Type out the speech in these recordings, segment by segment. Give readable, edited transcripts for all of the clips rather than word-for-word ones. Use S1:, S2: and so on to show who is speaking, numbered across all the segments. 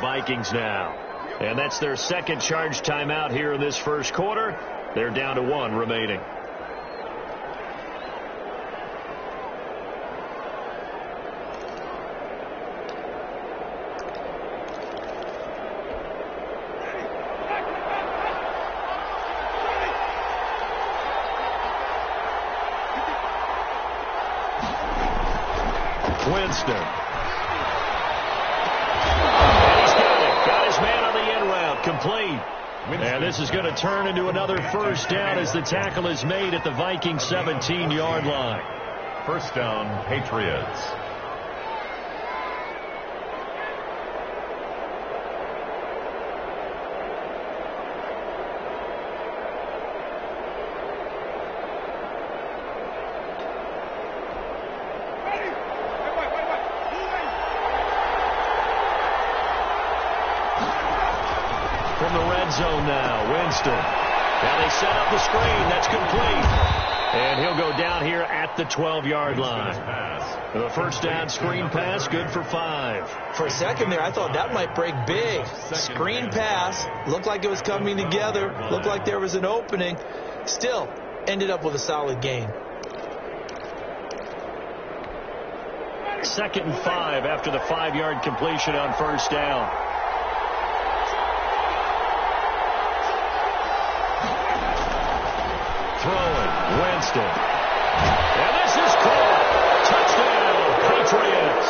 S1: Vikings now. And that's their second charge timeout here in this first quarter. They're down to 1 remaining. Winston. And he's got it. Got his man on the end route. Complete. And this is going to turn into another first down as the tackle is made at the Vikings 17-yard line.
S2: First down, Patriots.
S1: From the red zone now, Winston. Now they set up the screen. That's complete. And he'll go down here at the 12-yard line. The first down screen pass, good for 5.
S3: For a second there, I thought that might break big. Screen pass, looked like it was coming together, looked like there was an opening. Still, ended up with a solid gain.
S1: 2nd and 5 after the 5-yard completion on first down. Throwing, Winston. And this is caught. Touchdown, Patriots.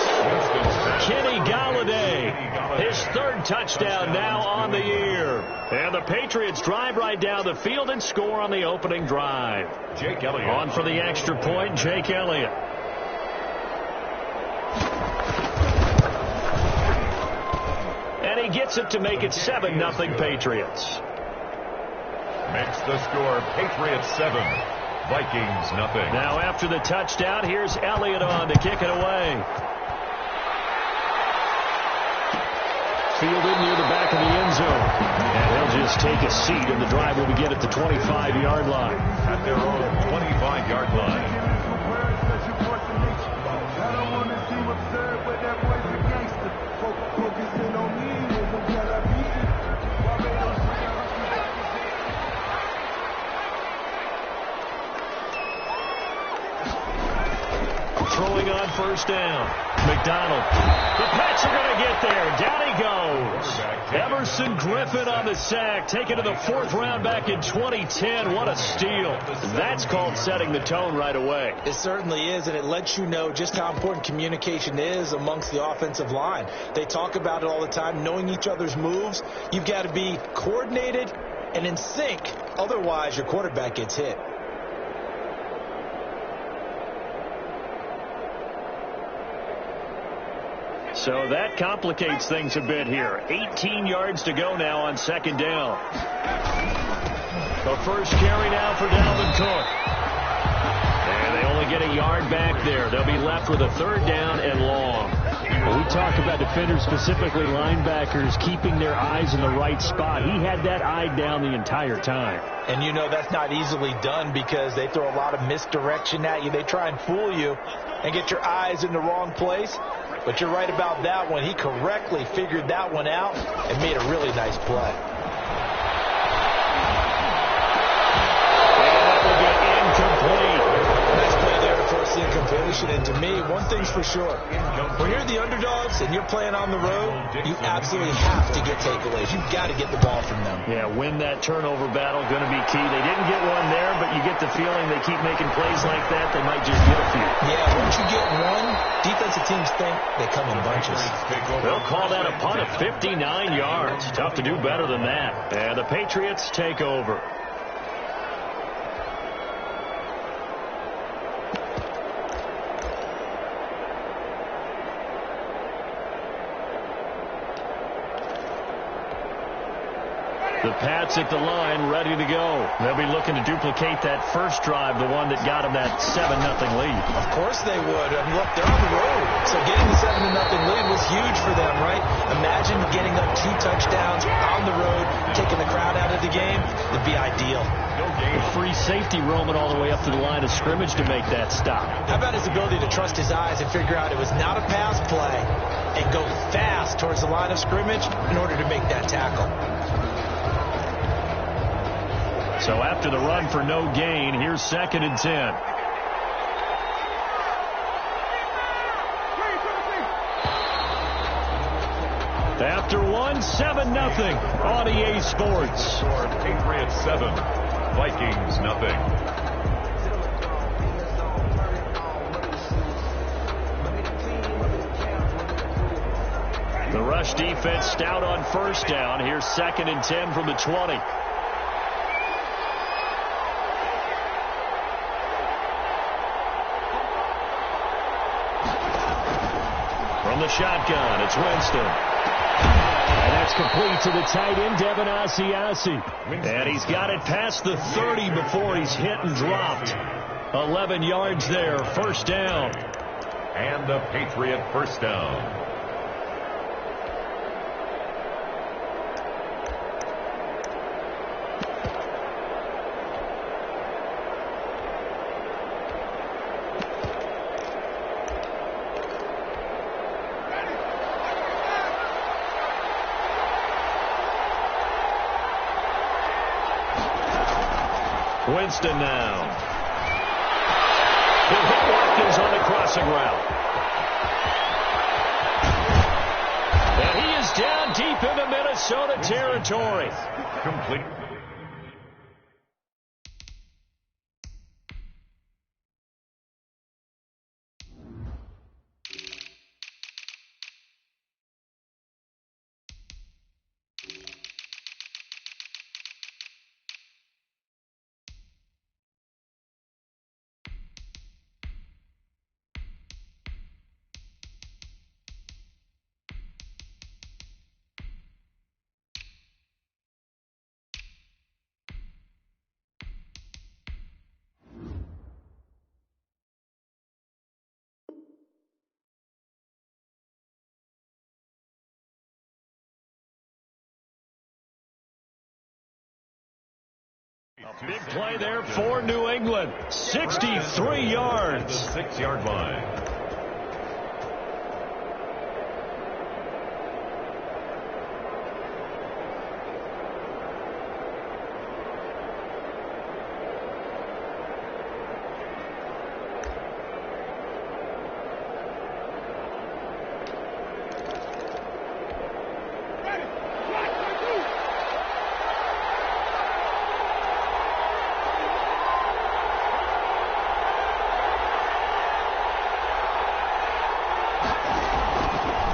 S1: Kenny Galladay, his 3rd touchdown now on the year. And the Patriots drive right down the field and score on the opening drive.
S2: Jake Elliott.
S1: On for the extra point, Jake Elliott. And he gets it to make it 7-0 Patriots.
S2: Makes the score Patriots 7, Vikings nothing.
S1: Now after the touchdown, here's Elliott on to kick it away. Fielded near the back of the end zone. And he'll just take a seat, and the drive will begin at the 25-yard line.
S2: At their own 25-yard line.
S1: Throwing on first down. McDonald. The Pats are going to get there. Down he goes. Emerson Griffin on the sack. Taken to the 4th round back in 2010. What a steal. That's called setting the tone right away.
S3: It certainly is, and it lets you know just how important communication is amongst the offensive line. They talk about it all the time, knowing each other's moves. You've got to be coordinated and in sync. Otherwise, your quarterback gets hit.
S1: So that complicates things a bit here. 18 yards to go now on 2nd down. The first carry now for Dalvin Cook. And they only get a yard back there. They'll be left with a 3rd down and long.
S4: Well, we talk about defenders, specifically linebackers, keeping their eyes in the right spot. He had that eye down the entire time.
S3: And you know that's not easily done because they throw a lot of misdirection at you. They try and fool you and get your eyes in the wrong place. But you're right about that one. He correctly figured that one out and made a really nice play.
S1: And that will be incomplete.
S3: Nice play there to force the incompletion. And to me, one thing's for sure. When you're the underdogs and you're playing on the road, you absolutely have to get takeaways. You've got to get the ball from them.
S1: Yeah, win that turnover battle, going to be key. They didn't get one there, but you get the feeling they keep making plays like that, they might just get a few.
S3: Yeah, once you get one, defensive teams think they come in bunches.
S1: They'll call that a punt of 59 yards. Tough to do better than that. And the Patriots take over. The Pats at the line, ready to go. They'll be looking to duplicate that first drive, the one that got them that 7-0 lead.
S3: Of course they would. I mean, look, they're on the road. So getting the 7-0 lead was huge for them, right? Imagine getting up 2 touchdowns on the road, taking the crowd out of the game. It'd be ideal.
S4: Free safety roaming all the way up to the line of scrimmage to make that stop.
S3: How about his ability to trust his eyes and figure out it was not a pass play? and go fast towards the line of scrimmage in order to make that tackle.
S1: So after the run for no gain, here's 2nd and 10. After 7-0 on EA Sports.
S2: Score Patriots 7, Vikings nothing.
S1: The rush defense stout on 1st down. Here's 2nd and 10 from the 20. From the shotgun, it's Winston. And that's complete to the tight end, Devin Asiasi. And he's got it past the 30 before he's hit and dropped. 11 yards there, 1st down.
S2: And a Patriot 1st down.
S1: Winston now. He'll hit Watkins on the crossing route. And he is down deep into Minnesota territory.
S2: Complete.
S1: A big play there for New England. 63 yards.
S2: The 6-yard line.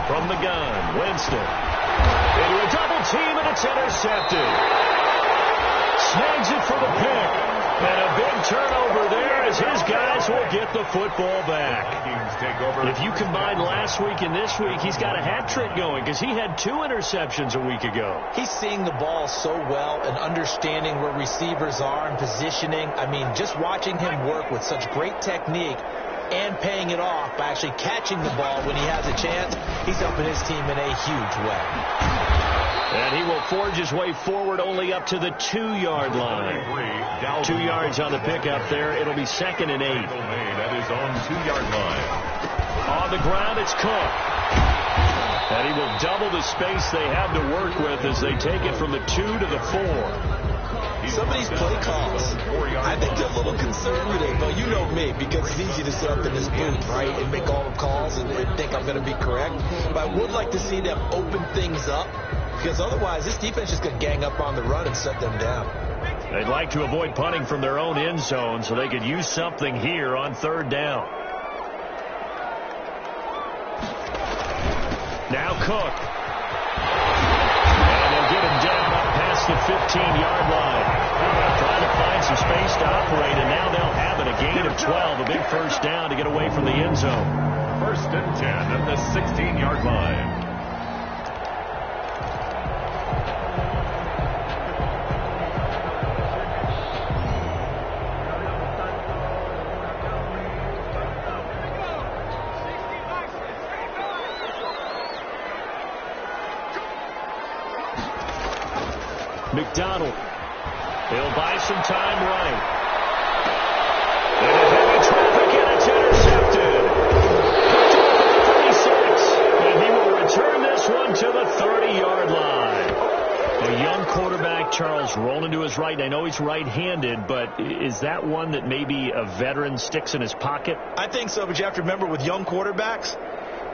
S1: From the gun, Winston. Into a double team, and it's intercepted. Snags it for the pick. And a big turnover there as his guys will get the football back. If you combine last week and this week, he's got a hat trick going because he had 2 interceptions a week ago.
S3: He's seeing the ball so well and understanding where receivers are and positioning. I mean, just watching him work with such great technique and paying it off by actually catching the ball when he has a chance, he's helping his team in a huge way.
S1: And he will forge his way forward only up to the 2-yard line. 2 yards on the pickup there. It'll be 2nd and 8.
S2: At his own 2-yard line.
S1: On the ground, it's Cook. And he will double the space they have to work with as they take it from the 2 to the 4.
S3: Some of these play calls, I think they're a little conservative, but you know me, because it's easy to sit up in this booth, right, and make all the calls and think I'm going to be correct. But I would like to see them open things up, because otherwise this defense is going to gang up on the run and shut them down.
S1: They'd like to avoid punting from their own end zone so they could use something here on 3rd down. Now Cook. And they'll get him down up past the 15-yard line. Trying to find some space to operate, and now they'll have it. A gain of 12, a big 1st down to get away from the end zone.
S2: 1st and 10 at the 16-yard line.
S1: McDonald. He'll buy some time right. Into heavy traffic, and it's intercepted. Picked off at the 36. And he will 40-yard line. A young quarterback, Charles, rolling to his right. I know he's right-handed, but is that one that maybe a veteran sticks in his pocket?
S3: I think so, but you have to remember with young quarterbacks,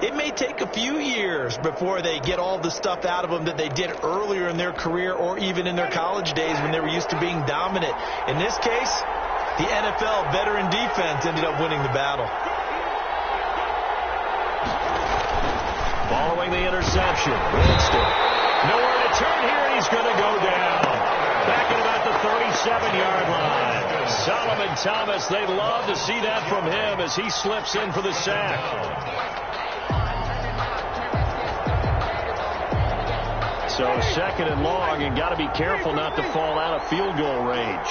S3: it may take a few years before they get all the stuff out of them that they did earlier in their career or even in their college days when they were used to being dominant. In this case, the NFL veteran defense ended up winning the battle.
S1: Following the interception, Winston. Nowhere to turn here, and he's going to go down. Back at about the 37-yard line. Solomon Thomas, they'd love to see that from him as he slips in for the sack. So second and long, and got to be careful not to fall out of field goal range.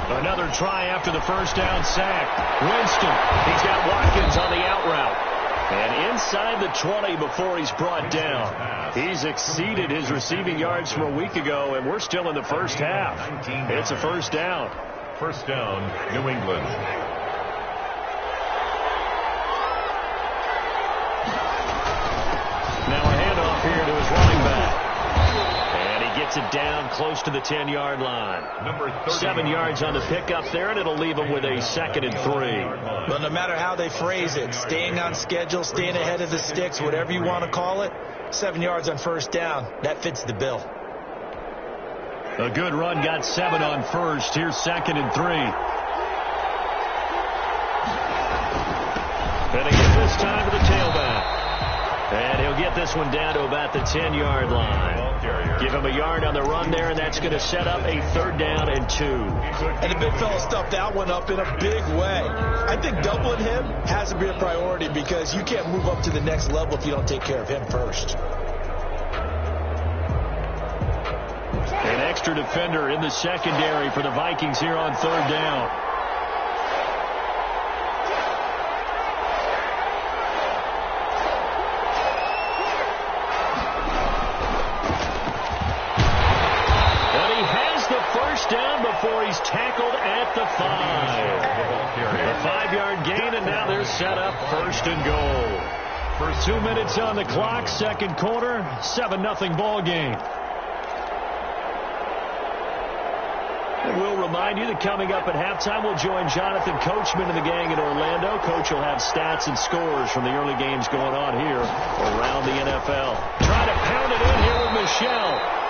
S1: Another try after the first down sack. Winston, he's got Watkins on the out route. And inside the 20 before he's brought down. He's exceeded his receiving yards from a week ago, and we're still in the first half. It's a first down.
S2: First down, New England.
S1: Now a handoff here to his running back. And he gets it down close to the 10-yard line. 7 yards on the pickup there, and it'll leave him with a 2nd and 3.
S3: But no matter how they phrase it, staying on schedule, staying ahead of the sticks, whatever you want to call it, 7 yards on first down, that fits the bill.
S1: A good run, got 7 on first. Here's 2nd and 3. And again this time to the tailback. And he'll get this one down to about the 10-yard line. Give him a yard on the run there, and that's going to set up a 3rd down and 2.
S3: And the big fella stuffed that one up in a big way. I think doubling him has to be a priority because you can't move up to the next level if you don't take care of him first.
S1: An extra defender in the secondary for the Vikings here on 3rd down. Down before he's tackled at the 5. A 5-yard gain, and now they're set up 1st and goal. First 2 minutes on the clock, second quarter, 7-0 ball game. And we'll remind you that coming up at halftime, we'll join Jonathan Coachman and the gang in Orlando. Coach will have stats and scores from the early games going on here around the NFL. Trying to pound it in here with Michel.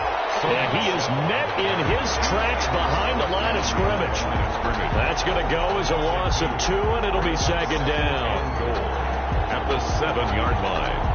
S1: And he is met in his tracks behind the line of scrimmage. That's going to go as a loss of 2, and it'll be 2nd down.
S2: At the 7-yard line.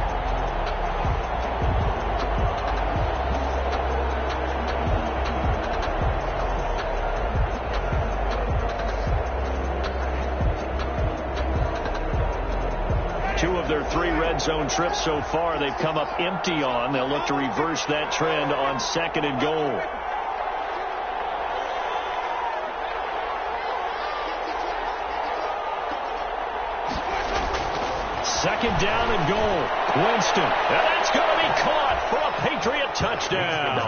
S1: Their 3 red zone trips so far, they've come up empty on. They'll look to reverse that trend on 2nd and goal. Second down and goal. Winston. And that's going to be caught for a Patriot touchdown.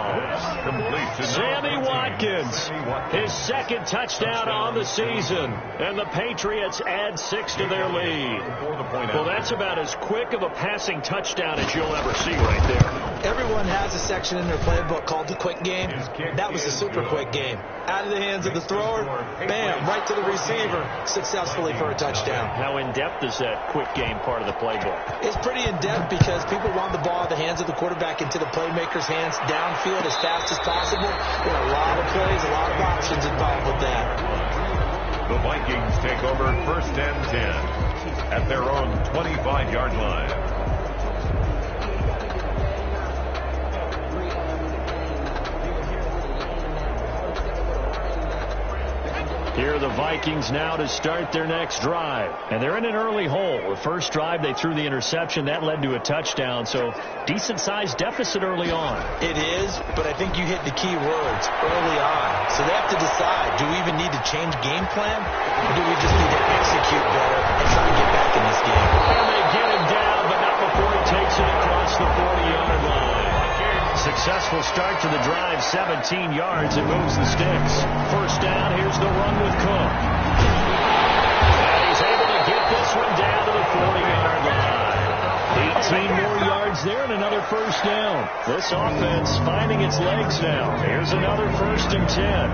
S1: Sammy Watkins. His 2nd touchdown on the season. And the Patriots add 6 to their lead. Well, that's about as quick of a passing touchdown as you'll ever see right there.
S3: Everyone has a section in their playbook called the quick game. That was a super quick game. Out of the hands of the thrower, bam, right to the receiver, successfully for a touchdown.
S1: How in-depth is that quick game part of the playbook?
S3: It's pretty in-depth because people want the ball in the hands of the quarterback into the playmaker's hands downfield as fast as possible. There are a lot of plays, a lot of options involved with that.
S2: The Vikings take over 1st and 10 at their own 25-yard line.
S1: Here are the Vikings now to start their next drive. And they're in an early hole. The first drive, they threw the interception. That led to a touchdown. So decent-sized deficit early on.
S3: It is, but I think you hit the key words early on. So they have to decide, do we even need to change game plan? Or do we just need to execute better and try to get back in this game?
S1: And they get him down, but not before he takes it across the 40-yard line. Successful start to the drive, 17 yards. It moves the sticks. First down, here's the run with Cook. And he's able to get this one down to the 40-yard line. 18 more yards there and another first down. This offense finding its legs now. Here's another 1st and 10.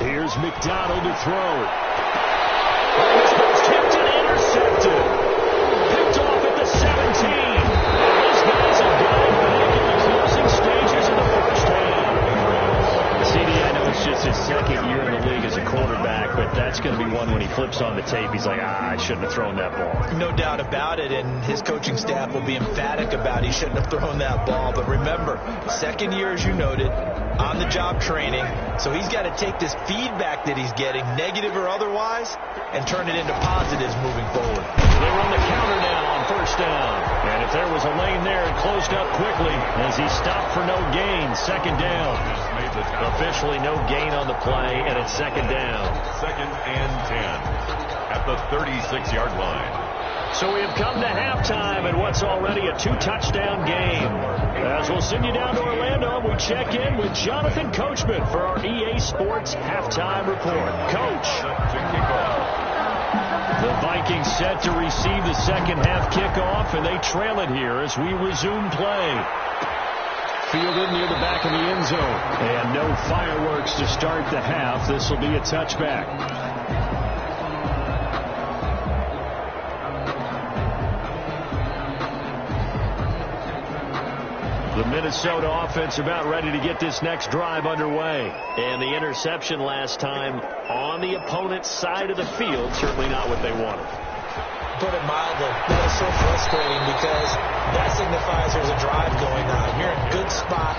S1: Here's McDonald to throw. This one's tipped and intercepted. Picked off at the 17. These guys have got it back in the closing stages of the first half. CD, I know it's just his 2nd year in the league as a quarterback, but that's going to be one when he flips on the tape. He's like, I shouldn't have thrown that ball.
S3: No doubt about it, and his coaching staff will be emphatic about he shouldn't have thrown that ball. But remember, 2nd year, as you noted, on-the-job training, so he's got to take this feedback that he's getting, negative or otherwise, and turn it into positives moving forward.
S1: They run the counter now on 1st down. And if there was a lane there, it closed up quickly as he stopped for no gain. 2nd down. Officially no gain on the play, and it's 2nd down.
S2: 2nd and 10 at the 36-yard line.
S1: So we have come to halftime in what's already a 2-touchdown game. As we'll send you down to Orlando, we check in with Jonathan Coachman for our EA Sports Halftime Report. Coach. The Vikings set to receive the 2nd half kickoff, and they trail it here as we resume play. Fielded near the back of the end zone. And no fireworks to start the half. This will be a touchback. The Minnesota offense about ready to get this next drive underway. And the interception last time on the opponent's side of the field, certainly not what they wanted.
S3: Put it mildly, that is so frustrating because that signifies there's a drive going on. You're in a good spot,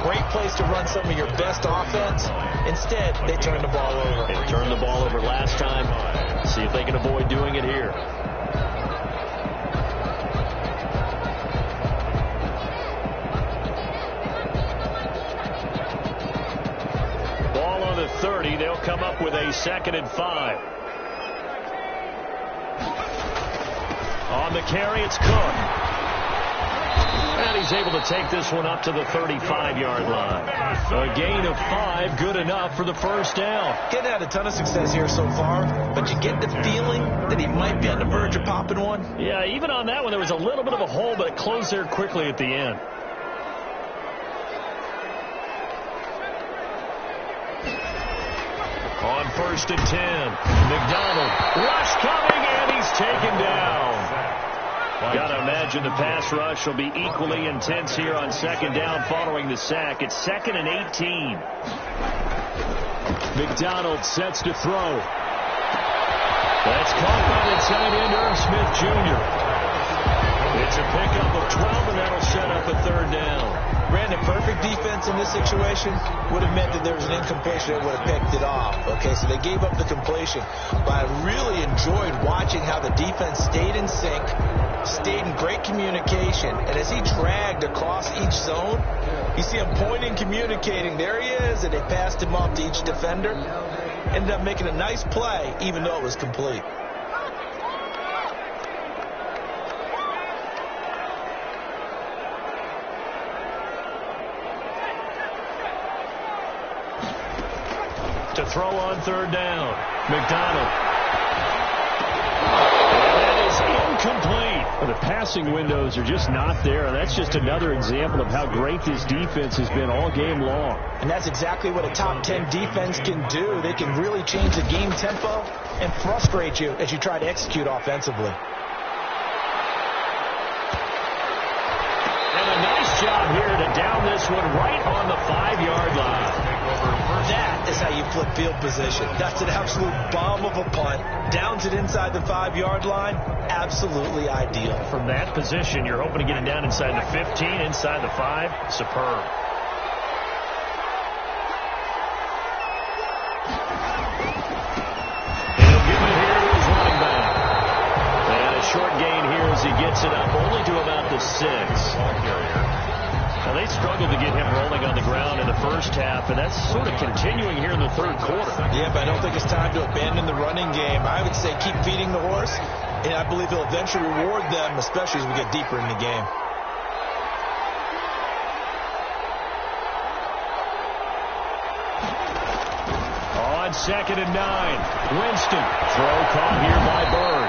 S3: great place to run some of your best offense. Instead, they turn the ball over.
S1: They turned the ball over last time. See if they can avoid doing it here. Ball on the 30. They'll come up with a 2nd and 5. On the carry, it's Cook. And he's able to take this one up to the 35-yard line. A gain of 5, good enough for the 1st down.
S3: Getting had a ton of success here so far, but you get the feeling that he might be on the verge of popping one.
S1: Yeah, even on that one, there was a little bit of a hole, but it closed there quickly at the end. On 1st and 10, McDonald. Rush coming, and he's taken down. Got to imagine the pass rush will be equally intense here on 2nd down following the sack. It's 2nd and 18. McDonald sets to throw. That's caught by the tight end, Irv Smith Jr. It's a pickup of 12, and that'll set up a 3rd down.
S3: Brandon, perfect defense in this situation would have meant that there was an incompletion that would have picked it off. Okay, so they gave up the completion. But I really enjoyed watching how the defense stayed in sync, stayed in great communication. And as he dragged across each zone, you see him pointing, communicating. There he is, and they passed him off to each defender. Ended up making a nice play, even though it was complete.
S1: To throw on 3rd down. McDonald. And that is incomplete.
S4: The passing windows are just not there. That's just another example of how great this defense has been all game long.
S3: And that's exactly what a top 10 defense can do. They can really change the game tempo and frustrate you as you try to execute offensively.
S1: And a nice job here to down this one right on the 5-yard line.
S3: That is how you flip field position. That's an absolute bomb of a punt. Downs it inside the 5-yard line. Absolutely ideal.
S1: From that position, you're hoping to get it down inside the 15, inside the 5. Superb. He'll give it here to his running back. And a short gain here as he gets it up only to about the 6. Well, they struggled to get him rolling on the ground in the first half, and that's sort of continuing here in the 3rd quarter.
S3: Yeah, but I don't think it's time to abandon the running game. I would say keep feeding the horse, and I believe he'll eventually reward them, especially as we get deeper in the game. On 2nd and 9, Winston. Throw caught here by Bird.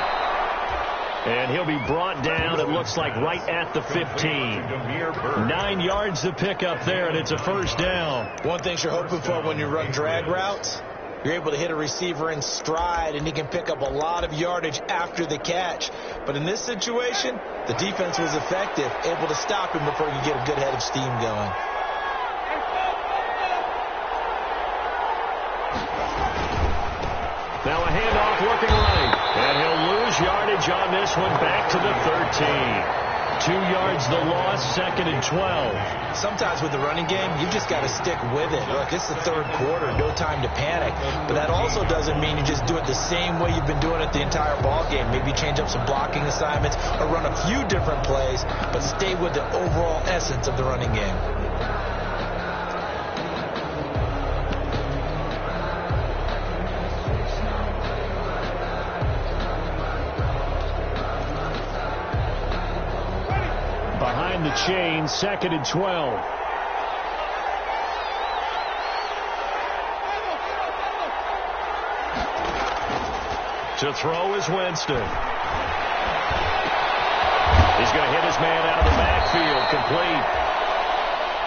S1: And he'll be brought down, it looks like, right at the 15. 9 yards to pick up there, and it's a first down.
S3: One thing you're hoping for when you run drag routes, you're able to hit a receiver in stride, and he can pick up a lot of yardage after the catch. But in this situation, the defense was effective, able to stop him before he could get a good head of steam going.
S1: Now a handoff looking right, and he'll lose yardage on this one back to the 13. 2 yards the loss, 2nd and 12.
S3: Sometimes with the running game, you just got to stick with it. Look, it's the third quarter, no time to panic. But that also doesn't mean you just do it the same way you've been doing it the entire ball game. Maybe change up some blocking assignments or run a few different plays, but stay with the overall essence of the running game.
S1: Behind the chain, 2nd and 12. To throw is Winston. He's going to hit his man out of the backfield, complete.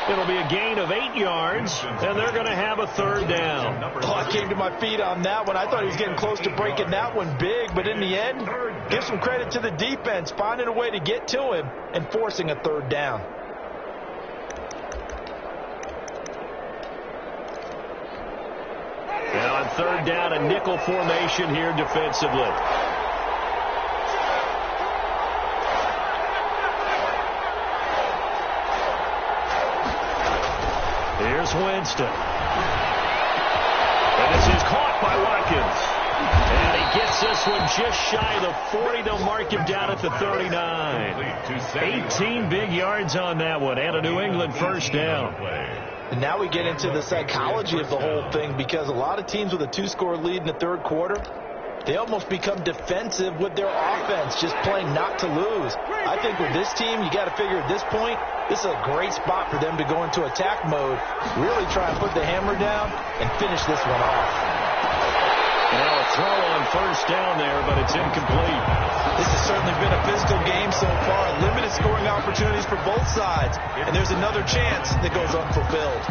S1: It'll be a gain of 8 yards, and they're going to have a third down.
S3: Oh, I came to my feet on that one. I thought he was getting close to breaking that one big, but in the end, give some credit to the defense, finding a way to get to him and forcing a third down.
S1: Now on third down, a nickel formation here defensively. Here's Winston. And this is caught by Watkins. And he gets this one just shy of the 40. They'll mark him down at the 39. 18 big yards on that one, and a New England first down.
S3: And now we get into the psychology of the whole thing, because a lot of teams with a 2-score lead in the third quarter, they almost become defensive with their offense, just playing not to lose. I think with this team, you got to figure at this point, this is a great spot for them to go into attack mode, really try and put the hammer down and finish this one off.
S1: Now a throw on first down there, but it's incomplete.
S3: This has certainly been a physical game so far. Limited scoring opportunities for both sides. And there's another chance that goes unfulfilled.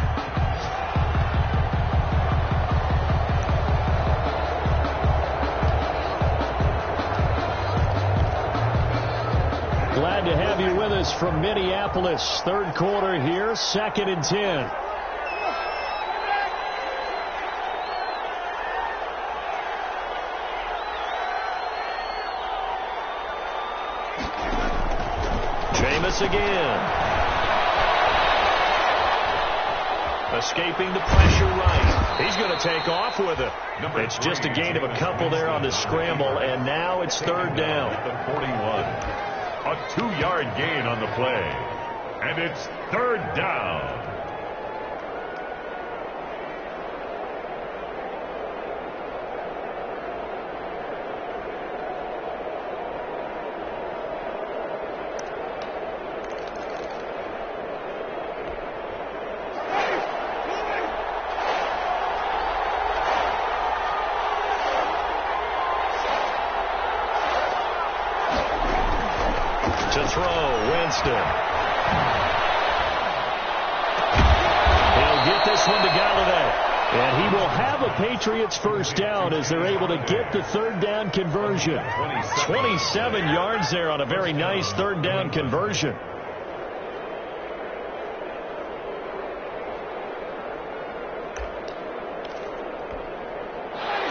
S1: Glad to have you with us from Minneapolis. Third quarter here, 2nd and 10. Jameis again. Escaping the pressure right. He's going to take off with it. It's just a gain of a couple there on the scramble, and now it's third down.
S2: 41. A 2-yard gain on the play. And it's third down.
S1: To throw, Winston. He'll get this one to Galladay. And he will have a Patriots first down as they're able to get the third down conversion. 27 yards there on a very nice third down conversion.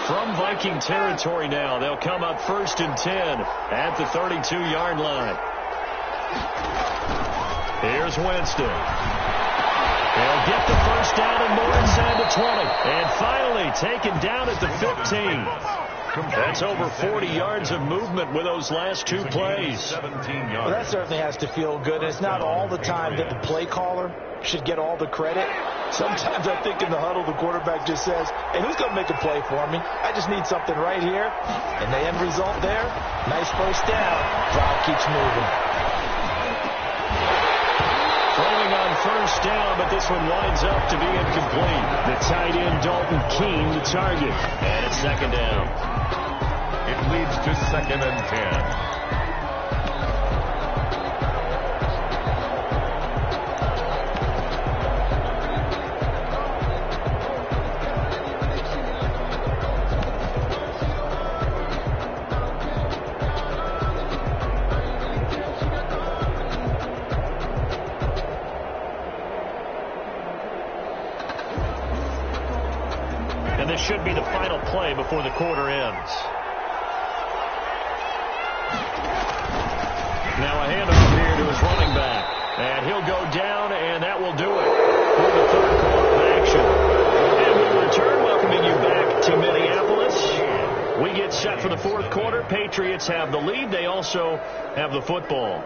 S1: From Viking territory now, they'll come up 1st and 10 at the 32-yard line. Here's Winston. They'll get the first down and more inside the 20. And finally taken down at the 15. That's over 40 yards of movement with those last two plays.
S3: Well, that certainly has to feel good. And it's not all the time that the play caller should get all the credit. Sometimes I think in the huddle, the quarterback just says, hey, who's going to make a play for me? I just need something right here. And the end result there, nice first down. Drive keeps moving.
S1: Throwing on first down, but this one winds up to be incomplete. The tight end, Dalton Keene, the target. And it's second down.
S2: It leads to 2nd and 10.
S1: should be the final play before the quarter ends. Now a handoff here to his running back. And he'll go down, and that will do it for the third quarter of action. And we'll return, welcoming you back to Minneapolis. We get set for the fourth quarter. Patriots have the lead. They also have the football.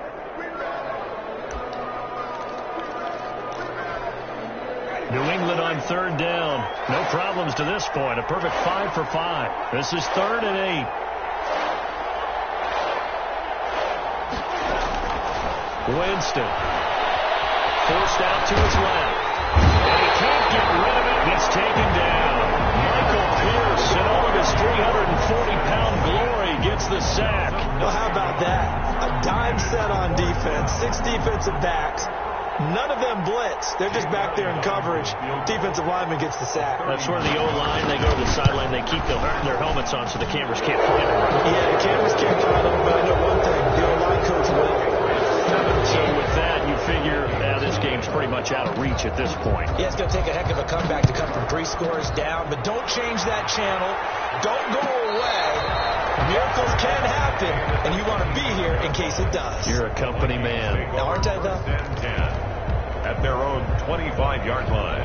S1: New England on third down. No problems to this point. A perfect 5 for 5. This is 3rd and 8. Winston. Forced out to his left. And he can't get rid of it. Gets taken down. Michael Pierce, in all of his 340-pound glory, gets the sack.
S3: Well, how about that? A dime set on defense. 6 defensive backs. None of them blitz. They're just back there in coverage. Defensive lineman gets the sack.
S1: That's where the O-line, they go to the sideline, they keep their helmets on so the cameras can't find them.
S3: Yeah, the cameras can't find them, but I know one thing. The O-line coach will.
S1: So with that, you figure this game's pretty much out of reach at this point.
S3: Yeah, it's going to take a heck of a comeback to come from 3 scores down, but don't change that channel. Don't go away. Miracles can happen, and you want to be here in case it does.
S1: You're a company man.
S3: Now, aren't I, though?
S2: 10-10 at their own 25-yard line.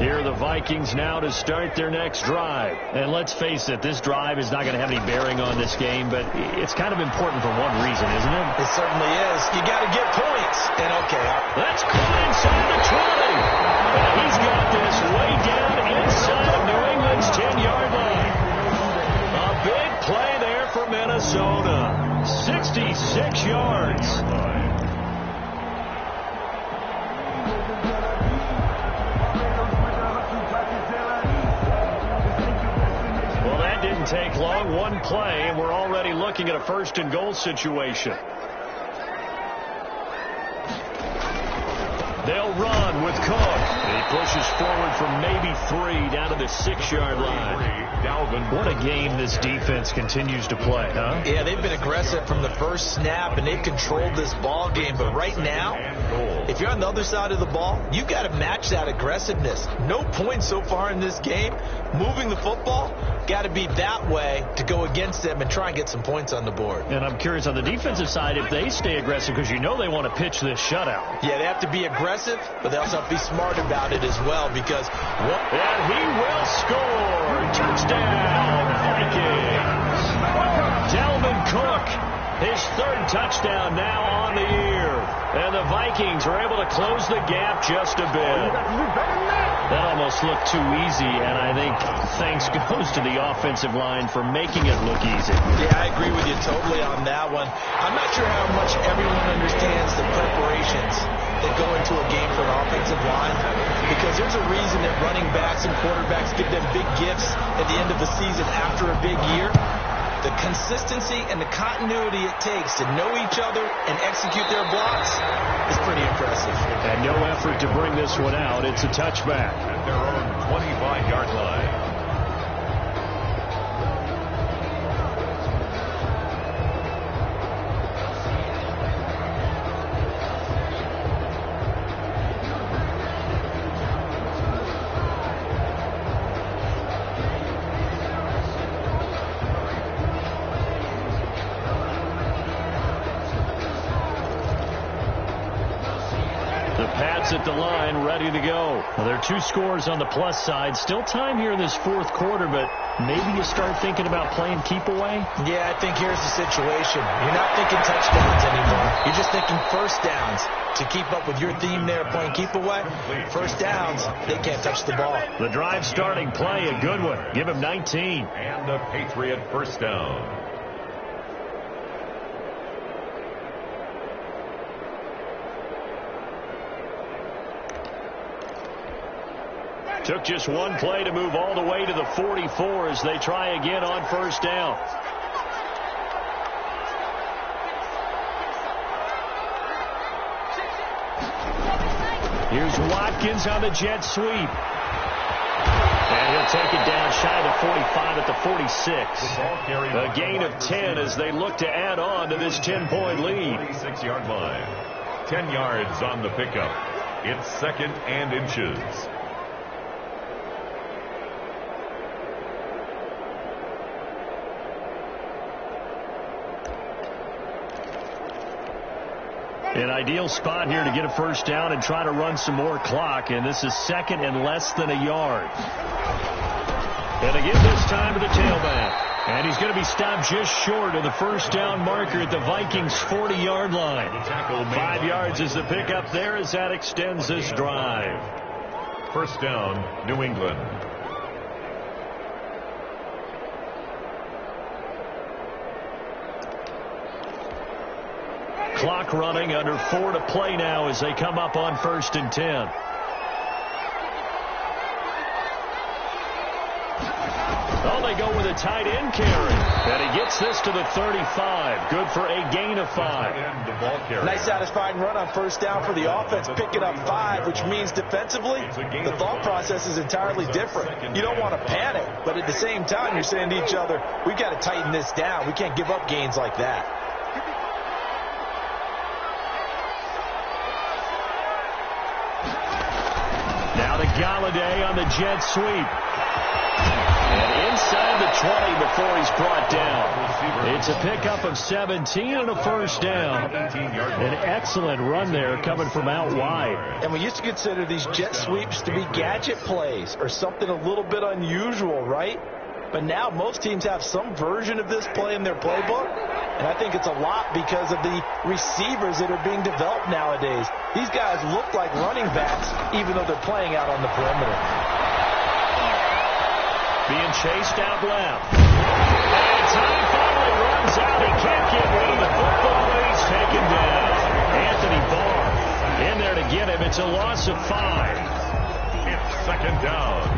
S1: Here are the Vikings now to start their next drive. And let's face it, this drive is not going to have any bearing on this game, but it's kind of important for one reason, isn't it?
S3: It certainly is. You got to get points. And, okay.
S1: That's caught inside the 20. And he's got this way down inside of New England's 10-yard line. A big play there for Minnesota. 66 yards. Didn't take long. One play, and we're already looking at a 1st and goal situation. They'll run with Cook. He pushes forward from maybe 3 down to the 6-yard line. What a game this defense continues to play, huh?
S3: Yeah, they've been aggressive from the first snap, and they've controlled this ball game. But right now, if you're on the other side of the ball, you got to match that aggressiveness. No points so far in this game. Moving the football, got to be that way to go against them and try and get some points on the board.
S1: And I'm curious on the defensive side if they stay aggressive, because you know they want to pitch this shutout.
S3: Yeah, they have to be aggressive, but they also have to be smart about it as well, because
S1: and he will score. Touchdown, Vikings. Dalvin Cook, his 3rd touchdown now on the year. And the Vikings are able to close the gap just a bit. That almost looked too easy, and I think thanks goes to the offensive line for making it look easy.
S3: Yeah, I agree with you totally on that one. I'm not sure how much everyone understands the preparations that go into a game for an offensive line, because there's a reason that running backs and quarterbacks give them big gifts at the end of the season after a big year. The consistency and the continuity it takes to know each other and execute their blocks is pretty impressive.
S1: And no effort to bring this one out. It's a touchback.
S2: At their own 25-yard line.
S1: At the line, ready to go. Well, there are 2 scores on the plus side. Still time here in this 4th quarter, but maybe you start thinking about playing keep away?
S3: Yeah, I think here's the situation. You're not thinking touchdowns anymore. You're just thinking first downs. To keep up with your theme there, playing keep away, first downs, they can't touch the ball.
S1: The drive starting play, a good one. Give him 19.
S2: And a Patriot first down.
S1: Took just one play to move all the way to the 44 as they try again on 1st down. Here's Watkins on the jet sweep. And he'll take it down shy of the 45 at the 46. A gain of 10 as they look to add on to this 10-point lead.
S2: 26-yard line. 10 yards on the pickup. It's 2nd and inches.
S1: An ideal spot here to get a first down and try to run some more clock, and this is 2nd and less than a yard. And again this time to the tailback. And he's going to be stopped just short of the first down marker at the Vikings' 40-yard line. 5 yards is the pickup there as that extends this drive.
S2: First down, New England.
S1: Clock running, under 4 to play now as they come up on 1st and 10. Oh, they go with a tight end carry. And he gets this to the 35. Good for a gain of 5.
S3: Nice satisfying run on first down for the offense, picking up 5, which means defensively, the thought process is entirely different. You don't want to panic, but at the same time, you're saying to each other, we've got to tighten this down. We can't give up gains like that.
S1: Now to Galladay on the jet sweep. And inside the 20 before he's brought down. It's a pickup of 17 and a first down. An excellent run there coming from out wide.
S3: And we used to consider these jet sweeps to be gadget plays or something a little bit unusual, right? But now most teams have some version of this play in their playbook. And I think it's a lot because of the receivers that are being developed nowadays. These guys look like running backs even though they're playing out on the perimeter.
S1: Being chased out left. And time finally runs out. He can't get rid of the football, and he's taken down. Anthony Barr in there to get him. It's a loss of 5.
S2: It's 2nd down.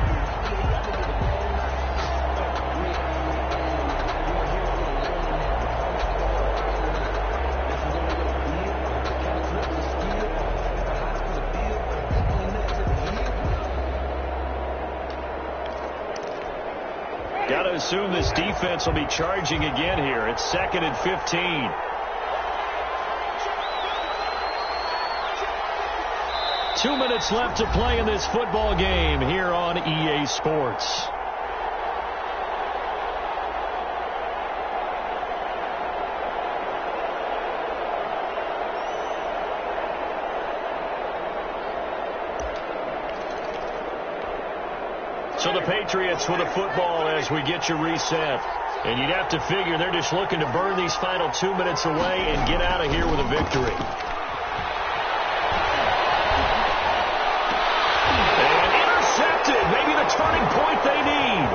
S1: Got to assume this defense will be charging again here. It's 2nd and 15. Two minutes left to play in this football game here on EA Sports. So the Patriots with a football as we get you reset. And you'd have to figure they're just looking to burn these final 2 minutes away and get out of here with a victory. And intercepted. Maybe the turning point they need.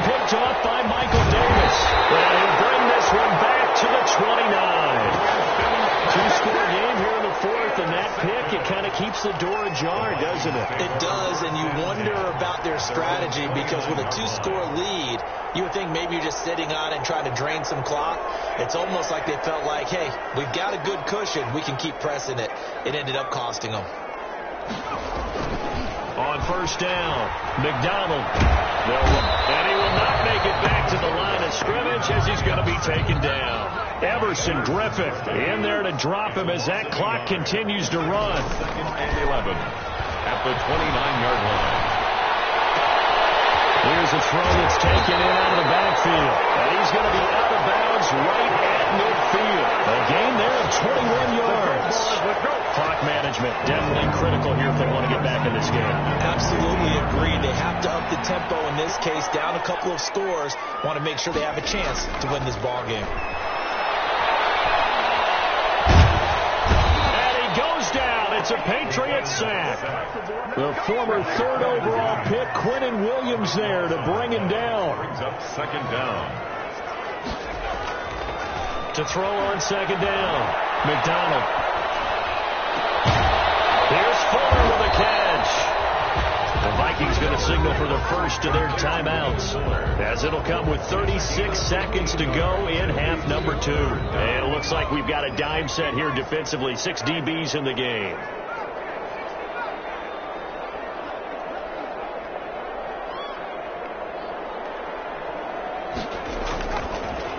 S1: Picked off by Michael Davis. And he'll bring this one back to the 29. Two-score game here in the 4th, and that pick, it kind of keeps the door ajar, doesn't it?
S3: It does, and you wonder about their strategy because with a 2-score lead, you would think maybe you're just sitting on it and trying to drain some clock. It's almost like they felt like, hey, we've got a good cushion. We can keep pressing it. It ended up costing them.
S1: On first down, McDonald. And he will not make it back to the line of scrimmage as he's going to be taken down. Everson Griffith in there to drop him as that clock continues to run.
S2: 2nd and 11 at the 29-yard line.
S1: Here's a throw that's taken in out of the backfield. And he's going to be out of bounds right at midfield. A gain there of 21 yards. Clock management definitely critical here if they want to get back in this game.
S3: Absolutely agreed. They have to up the tempo in this case, down a couple of scores. Want to make sure they have a chance to win this ball game.
S1: It's a Patriot sack. The former 3rd overall pick, Quinnen Williams, there to bring him down.
S2: Brings up 2nd down.
S1: To throw on 2nd down, McDonald. Here's Fuller with a catch. The Vikings going to signal for the first of their timeouts, as it'll come with 36 seconds to go in half number 2. And it looks like we've got a dime set here defensively. 6 DBs in the game.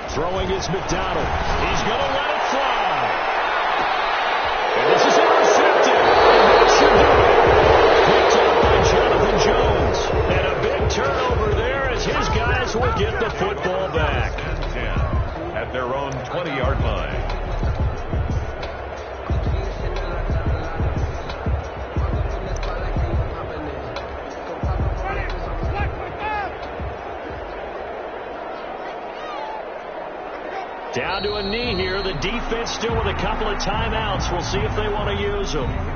S1: Throwing is McDonald. He's going to let it fly. And this is will get the football back.
S2: 10 at their own 20-yard line.
S1: Down to a knee here. The defense still with a couple of timeouts. We'll see if they want to use them.